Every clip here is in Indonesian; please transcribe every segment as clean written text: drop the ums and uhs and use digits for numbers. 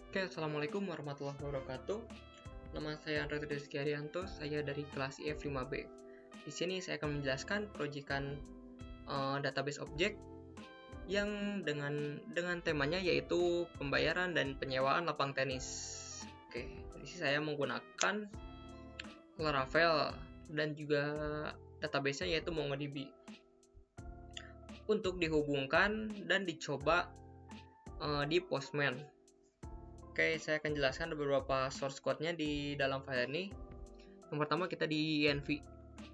Oke, Assalamualaikum warahmatullahi wabarakatuh. Nama saya Andra Rizky Arianto, saya dari kelas IF5B. Di sini saya akan menjelaskan proyekan database objek yang dengan temanya yaitu pembayaran dan penyewaan lapang tenis. Oke, di sini saya menggunakan Laravel dan juga database-nya yaitu MongoDB untuk dihubungkan dan dicoba di Postman. Oke, saya akan jelaskan beberapa source code-nya di dalam file ini. Yang pertama kita di env.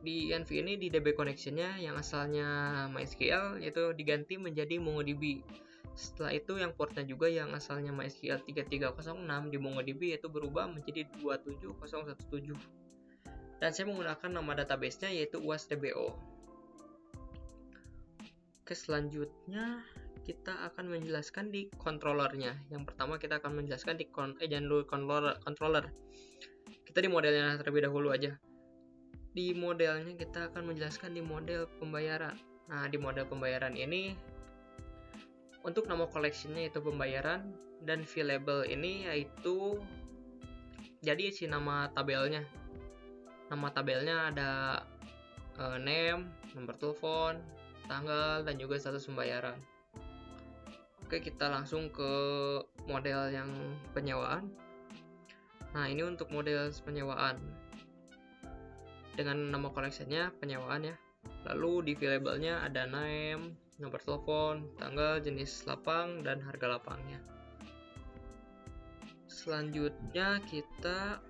Di env ini di DB connection-nya yang asalnya MySQL itu diganti menjadi MongoDB. Setelah itu yang portnya juga yang asalnya MySQL 3306 di MongoDB itu berubah menjadi 27017. Dan saya menggunakan nama database-nya yaitu UASDBO. Oke, selanjutnya kita akan menjelaskan di controllernya. Yang pertama kita akan menjelaskan di controller. Kita di modelnya terlebih dahulu aja. Di modelnya kita akan menjelaskan di model pembayaran. Nah, di model pembayaran ini untuk nama collection-nya itu pembayaran dan fee label ini yaitu jadi isi nama tabelnya. Nama tabelnya ada name, nomor telepon, tanggal, dan juga status pembayaran. Oke, kita langsung ke model yang penyewaan. Nah, ini untuk model penyewaan dengan nama collection-nya penyewaan ya. Lalu di label-nya ada name, nomor telepon, tanggal, jenis lapang, dan harga lapangnya. Selanjutnya kita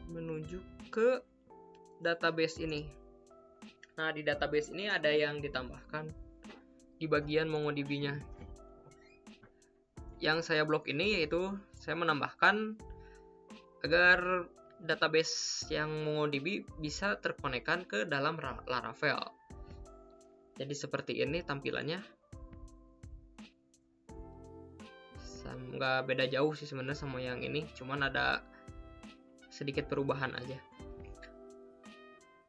menuju ke database ini. Nah, di database ini ada yang ditambahkan di bagian MongoDB-nya. Yang saya blok ini yaitu saya menambahkan agar database yang MongoDB bisa terkonekkan ke dalam Laravel. Jadi seperti ini tampilannya. Nggak beda jauh sih sebenarnya sama yang ini, cuman ada sedikit perubahan aja.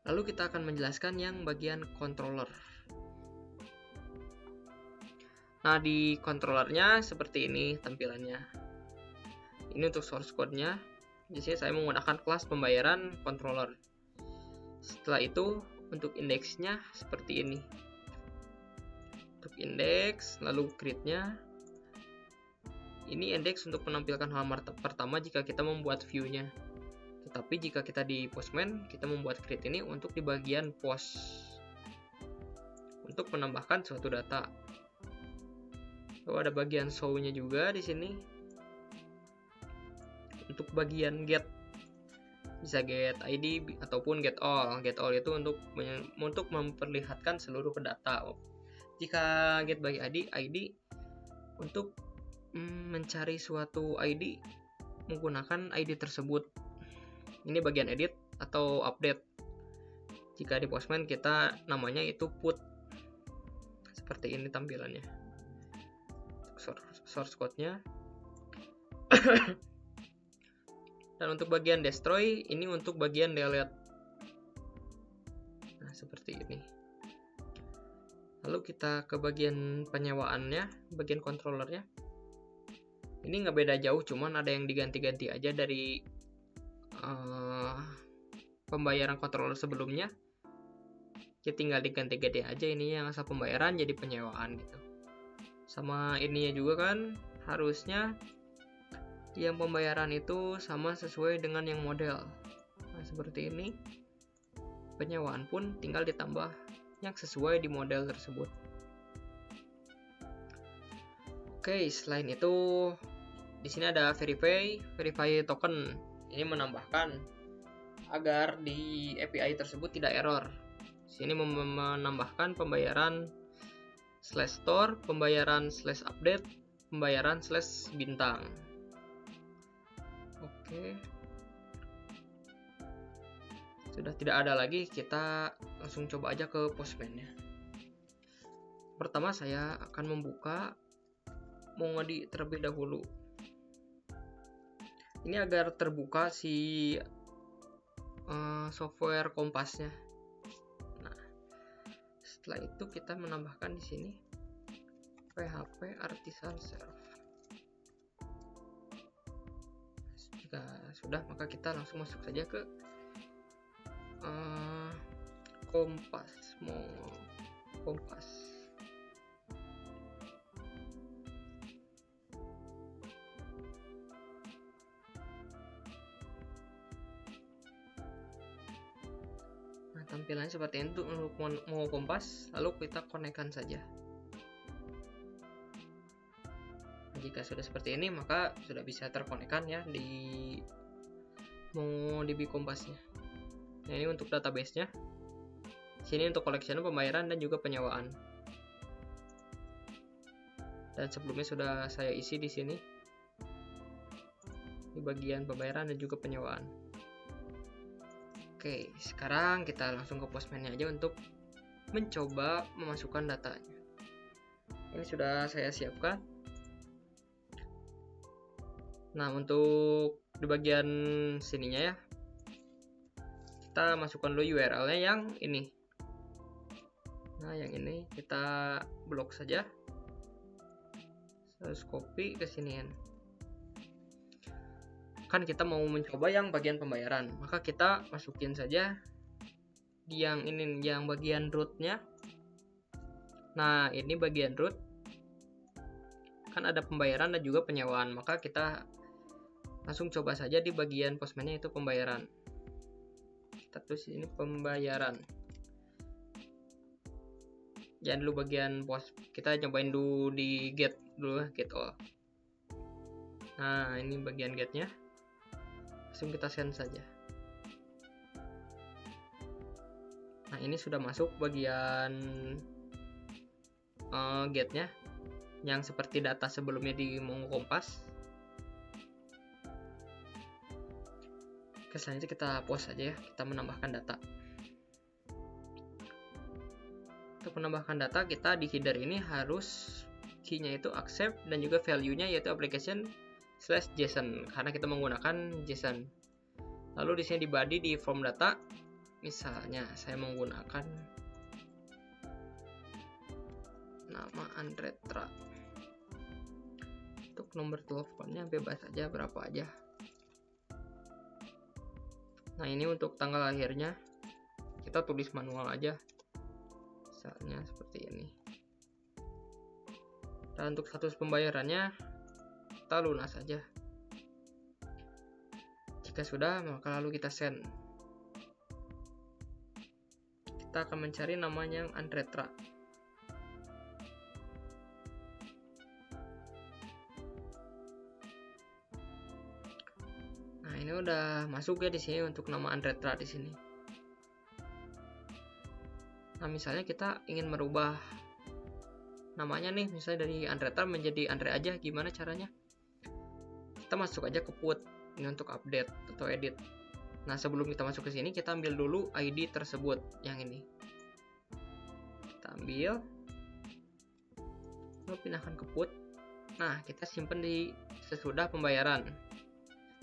Lalu kita akan menjelaskan yang bagian controller. Nah, di controllernya seperti ini tampilannya. Ini untuk source code-nya. Di sini saya menggunakan kelas pembayaran controller. Setelah itu, untuk indeksnya seperti ini. Untuk indeks, lalu create-nya. Ini indeks untuk menampilkan halaman pertama jika kita membuat view-nya. Tetapi jika kita di Postman, kita membuat create ini untuk di bagian post. Untuk menambahkan suatu data. Lalu ada bagian show-nya juga di sini. Untuk bagian get bisa get ID ataupun get all. Get all itu untuk memperlihatkan seluruh data. Jika get bagi ID untuk mencari suatu ID menggunakan ID tersebut. Ini bagian edit atau update. Jika di Postman kita namanya itu put. Seperti ini tampilannya. Source code-nya. Dan untuk bagian destroy ini untuk bagian delete. Nah, seperti ini. Lalu kita ke bagian penyewaannya, bagian controllernya. Ini nggak beda jauh, cuman ada yang diganti-ganti aja dari pembayaran controller sebelumnya. Kita tinggal diganti-ganti aja ini yang asal pembayaran jadi penyewaan gitu. Sama ininya juga kan harusnya yang pembayaran itu sama sesuai dengan yang model. Nah, seperti ini. Penyewaan pun tinggal ditambah yang sesuai di model tersebut. Oke, selain itu di sini ada verify token. Ini menambahkan agar di API tersebut tidak error. Di sini menambahkan pembayaran /store, pembayaran /update, pembayaran /bintang. Oke. Sudah tidak ada lagi, kita langsung coba aja ke Postman-nya. Pertama saya akan membuka MongoDB terlebih dahulu. Ini agar terbuka si software kompasnya. Nah, setelah itu kita menambahkan di sini PHP Artisan Serve. sudah, maka kita langsung masuk saja ke Kompas. Nah, tampilannya seperti itu untuk mau Kompas, lalu kita konekkan saja. Nah, jika sudah seperti ini, maka sudah bisa terkonekkan ya di MongoDB Kompasnya. Nah, ini untuk database-nya. Sini untuk collection pembayaran dan juga penyewaan. Dan sebelumnya sudah saya isi di sini. Di bagian pembayaran dan juga penyewaan. Oke, sekarang kita langsung ke Postman-nya aja untuk mencoba memasukkan datanya. Ini sudah saya siapkan. Nah, untuk di bagian sininya ya, kita masukkan dulu URL-nya yang ini. Nah, yang ini kita blok saja. Terus copy ke sini. Kan kita mau mencoba yang bagian pembayaran, maka kita masukin saja di yang ini, yang bagian root-nya. Nah, ini bagian root. Kan ada pembayaran dan juga penyewaan, maka kita langsung coba saja di bagian Postman-nya itu pembayaran. Kita tulis ini pembayaran. Jangan dulu bagian post, kita cobain dulu di get dulu, get all. Nah, ini bagian get-nya. Langsung kita send saja. Nah, ini sudah masuk bagian get-nya yang seperti data sebelumnya di Mongo Kompas. Oke, selanjutnya kita post saja ya, kita menambahkan data. Untuk menambahkan data, kita di header ini harus key-nya itu accept dan juga value-nya yaitu application/JSON karena kita menggunakan JSON. Lalu di sini di body di form data, misalnya saya menggunakan nama Andretra. Untuk nomor teleponnya bebas aja, berapa aja. Nah, ini untuk tanggal lahirnya kita tulis manual aja, misalnya seperti ini. Dan untuk status pembayarannya kita lunas saja. Jika sudah, maka lalu kita send. Kita akan mencari namanya yang Andretra. Nah, ini udah masuk ya di sini untuk nama Andretra di sini. Nah, misalnya kita ingin merubah namanya nih, misalnya dari Andretra menjadi Andre aja, gimana caranya? Kita masuk aja ke put ini untuk update atau edit. Nah, sebelum kita masuk ke sini, kita ambil dulu ID tersebut yang ini. Kita ambil, lalu pindahkan ke put. Nah, kita simpan di sesudah pembayaran.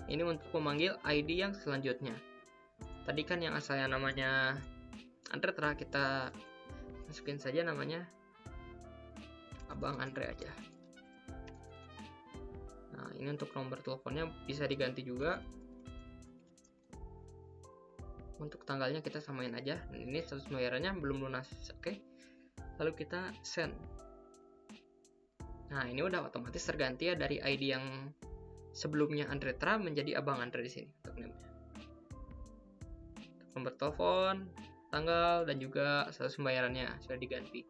Ini untuk memanggil ID yang selanjutnya. Tadi kan yang asalnya namanya Andretra, kita masukin saja namanya Abang Andre aja. Nah, ini untuk nomor teleponnya bisa diganti juga. Untuk tanggalnya kita samain aja. Ini status pembayarannya belum lunas. Oke. Lalu kita send. Nah, ini udah otomatis terganti ya dari ID yang sebelumnya Andretra menjadi Abang Andre di sini untuk name-nya. Nomor telepon, tanggal, dan juga status pembayarannya sudah diganti.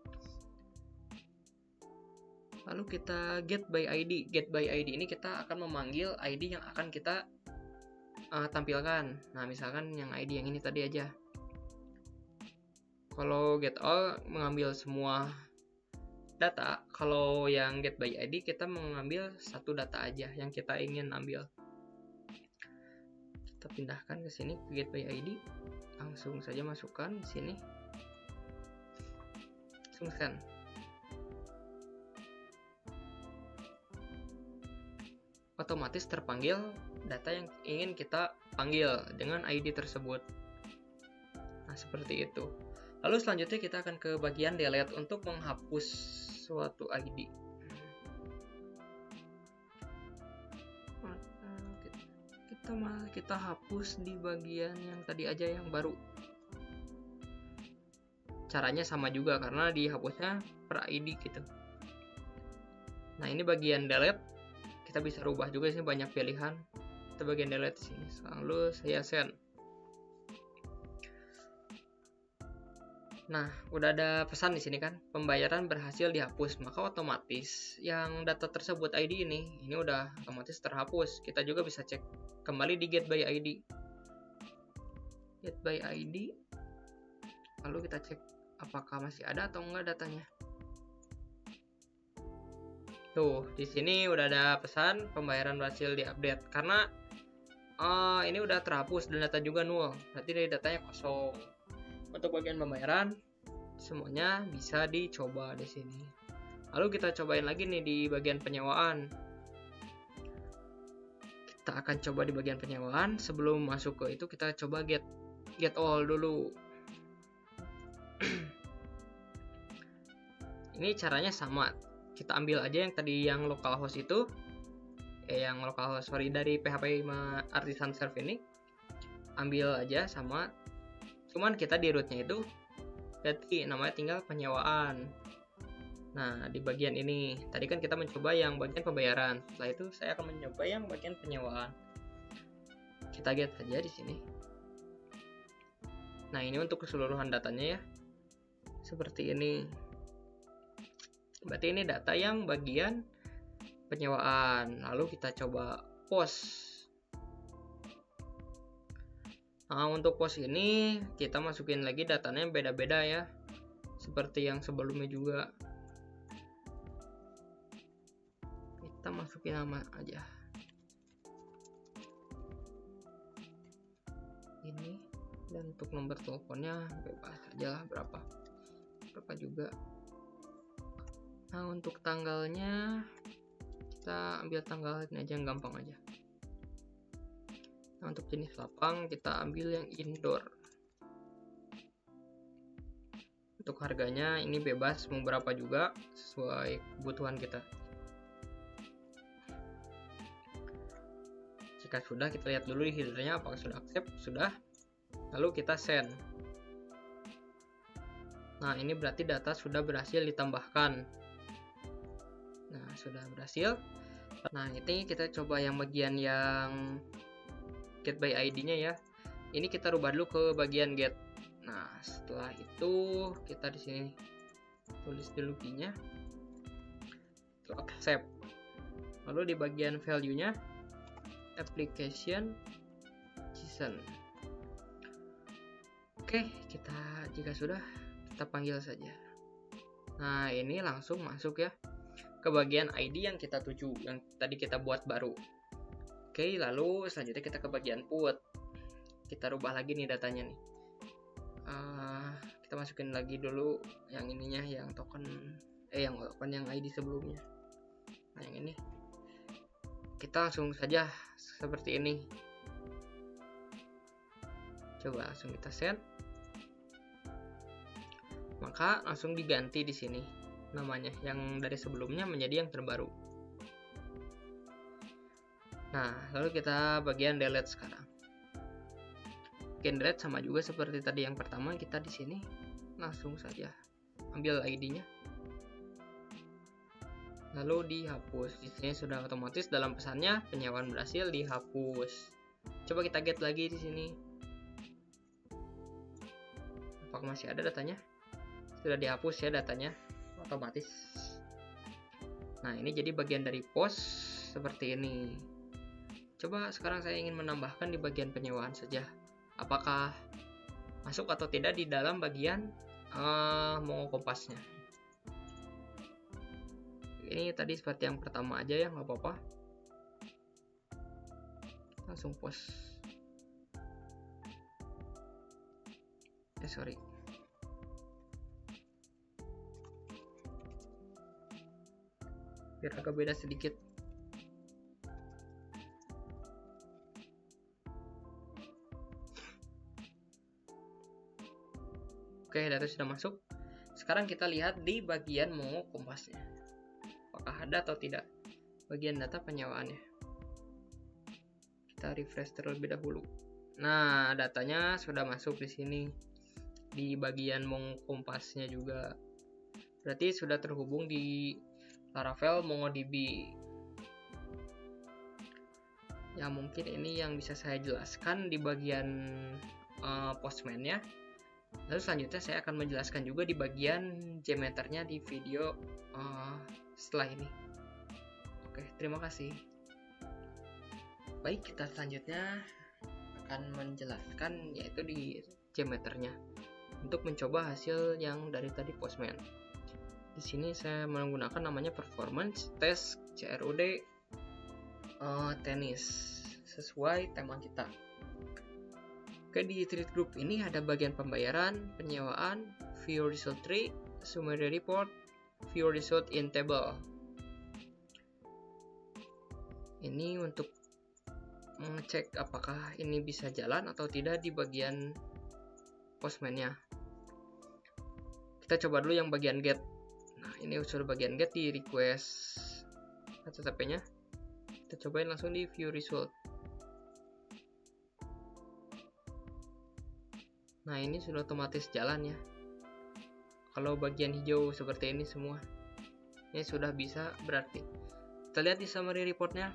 Lalu kita get by ID. Get by ID ini kita akan memanggil ID yang akan kita tampilkan. Nah, misalkan yang ID yang ini tadi aja. Kalau get all mengambil semua data, kalau yang get by ID kita mengambil satu data aja yang kita ingin ambil. Kita pindahkan ke sini ke get by ID. Langsung saja masukkan di sini. Langsung send. Otomatis terpanggil data yang ingin kita panggil dengan ID tersebut. Nah, seperti itu. Lalu selanjutnya kita akan ke bagian delete untuk menghapus suatu ID. Kita kita hapus di bagian yang tadi aja yang baru. Caranya sama juga karena dihapusnya per ID gitu. Nah, ini bagian delete. Kita bisa rubah juga sih, banyak pilihan. Kita bagian delete sini. Lalu saya send. Nah, udah ada pesan di sini kan, pembayaran berhasil dihapus, maka otomatis yang data tersebut ID ini udah otomatis terhapus. Kita juga bisa cek kembali di get by ID. Get by ID. Lalu kita cek apakah masih ada atau enggak datanya. Tuh, di sini udah ada pesan pembayaran berhasil diupdate karena ini udah terhapus dan data juga nol. Berarti dari datanya kosong. Untuk bagian pembayaran semuanya bisa dicoba di sini. Lalu kita cobain lagi nih di bagian penyewaan. Kita akan coba di bagian penyewaan. Sebelum masuk ke itu kita coba get all dulu. Ini caranya sama. Kita ambil aja yang tadi yang localhost itu, dari PHP Artisan Serve ini. Ambil aja sama. Cuman kita di rootnya itu ganti namanya tinggal penyewaan. Nah, di bagian ini tadi kan kita mencoba yang bagian pembayaran. Setelah itu saya akan mencoba yang bagian penyewaan. Kita get saja di sini. Nah, ini untuk keseluruhan datanya ya. Seperti ini. Berarti ini data yang bagian penyewaan. Lalu kita coba post. Nah, untuk pos ini kita masukin lagi datanya beda-beda ya, seperti yang sebelumnya juga. Kita masukin nama aja ini, dan untuk nomor teleponnya bebas aja lah, berapa juga. Nah, untuk tanggalnya kita ambil tanggal ini aja yang gampang aja. Nah, untuk jenis lapang kita ambil yang indoor. Untuk harganya ini bebas mau berapa juga sesuai kebutuhan kita. Jika sudah, kita lihat dulu di headernya apakah sudah accept. Sudah. Lalu kita send. Nah, ini berarti data sudah berhasil ditambahkan. Nah, sudah berhasil. Nah, ini kita coba yang bagian yang get by ID-nya ya. Ini kita rubah dulu ke bagian get. Nah, setelah itu kita di sini tulis dulu key-nya. Accept. Lalu di bagian value-nya application JSON. Oke, jika sudah kita panggil saja. Nah, ini langsung masuk ya ke bagian ID yang kita tuju, yang tadi kita buat baru. Oke, lalu selanjutnya kita ke bagian put. Kita rubah lagi nih datanya nih. Kita masukin lagi dulu yang ininya, yang token yang ID sebelumnya. Nah, yang ini. Kita langsung saja seperti ini. Coba langsung kita send. Maka langsung diganti di sini namanya, yang dari sebelumnya menjadi yang terbaru. Nah, lalu kita bagian delete sekarang. Bagian delete sama juga seperti tadi yang pertama, kita di sini langsung saja ambil ID-nya. Lalu dihapus. Di sini sudah otomatis dalam pesannya penyewaan berhasil dihapus. Coba kita get lagi di sini. Apakah masih ada datanya? Sudah dihapus ya datanya otomatis. Nah, ini jadi bagian dari post seperti ini. Coba sekarang saya ingin menambahkan di bagian penyewaan saja. Apakah masuk atau tidak di dalam bagian Mongo Kompasnya. Ini tadi seperti yang pertama aja ya, nggak apa-apa. Langsung post. Sorry. Biar agak beda sedikit. Oke, data sudah masuk. Sekarang kita lihat di bagian Mongo Kompasnya. Apakah ada atau tidak bagian data penyewaannya. Kita refresh terlebih dahulu. Nah, datanya sudah masuk di sini di bagian kompasnya juga. Berarti sudah terhubung di Laravel MongoDB. Ya, mungkin ini yang bisa saya jelaskan di bagian Postman-nya. Lalu selanjutnya saya akan menjelaskan juga di bagian Jmeter-nya di video setelah ini. Oke, terima kasih. Baik, kita selanjutnya akan menjelaskan yaitu di Jmeter-nya untuk mencoba hasil yang dari tadi Postman. Di sini saya menggunakan namanya Performance Test CRUD Tenis sesuai tema kita. Oke, di thread group ini ada bagian pembayaran, penyewaan, view result tree, summary report, view result in table. Ini untuk mengecek apakah ini bisa jalan atau tidak di bagian Postman-nya. Kita coba dulu yang bagian get. Nah, ini unsur bagian get di request HTTP-nya. Kita cobain langsung di view result. Nah, ini sudah otomatis jalan ya. Kalau bagian hijau seperti ini semua, ini sudah bisa berarti. Kita lihat di summary report-nya.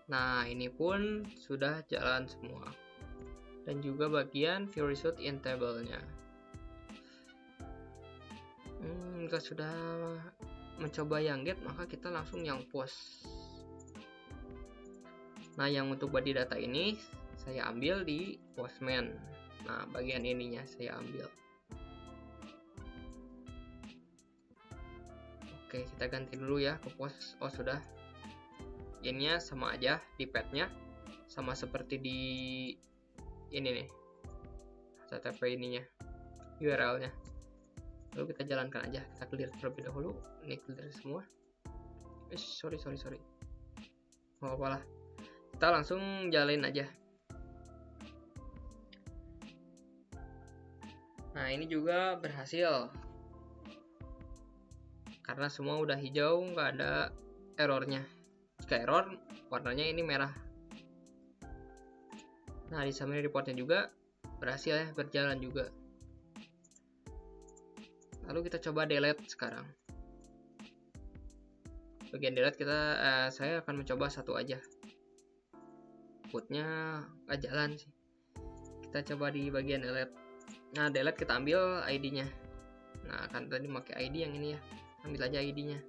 Nah, ini pun sudah jalan semua. Dan juga bagian view result in table-nya. Jika sudah mencoba yang get, maka kita langsung yang post. Nah, yang untuk body data ini saya ambil di Postman. Nah, bagian ininya saya ambil. Oke, kita ganti dulu ya ke post. Oh, sudah. Ininya sama aja di pad-nya, sama seperti di ini nih, HTTP ininya, URL-nya. Lalu kita jalankan aja, kita clear terlebih dahulu. Ini clear semua. Sorry. Nggak apa-apa lah. Kita langsung jalanin aja. Nah, ini juga berhasil. Karena semua udah hijau, nggak ada errornya. Jika error, warnanya ini merah. Nah, di summary report-nya juga berhasil ya, berjalan juga. Lalu kita coba delete sekarang. Bagian delete saya akan mencoba satu aja. Putnya nggak jalan sih. Kita coba di bagian delete. Nah, delete kita ambil ID-nya. Nah, kan tadi pakai ID yang ini ya. Ambil aja ID-nya.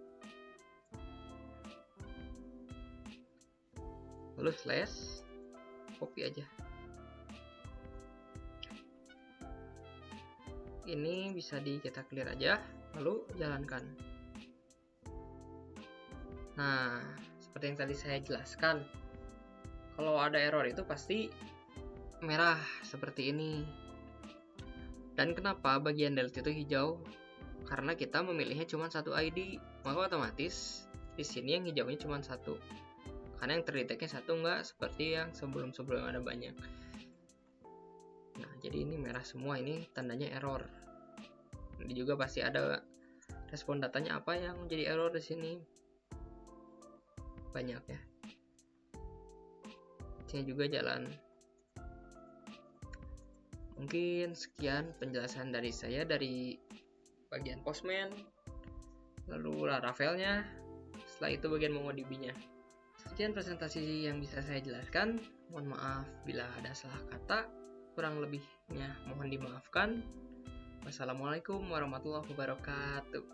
Lalu slash, copy aja. Ini bisa kita clear aja, lalu jalankan. Nah, seperti yang tadi saya jelaskan, kalau ada error itu pasti merah seperti ini. Dan kenapa bagian delete itu hijau? Karena kita memilihnya cuma satu ID, maka otomatis di sini yang hijaunya cuma satu. Karena yang terdeteknya satu, enggak seperti yang sebelum-sebelum ada banyak. Nah, jadi ini merah semua, ini tandanya error. Ini juga pasti ada respon datanya apa yang menjadi error di sini. Banyak ya. Ini juga jalan. Mungkin sekian penjelasan dari saya dari bagian Postman, lalu Laravel-nya, setelah itu bagian MongoDB-nya. Sekian presentasi yang bisa saya jelaskan. Mohon maaf bila ada salah kata, kurang lebihnya mohon dimaafkan. Wassalamualaikum warahmatullahi wabarakatuh.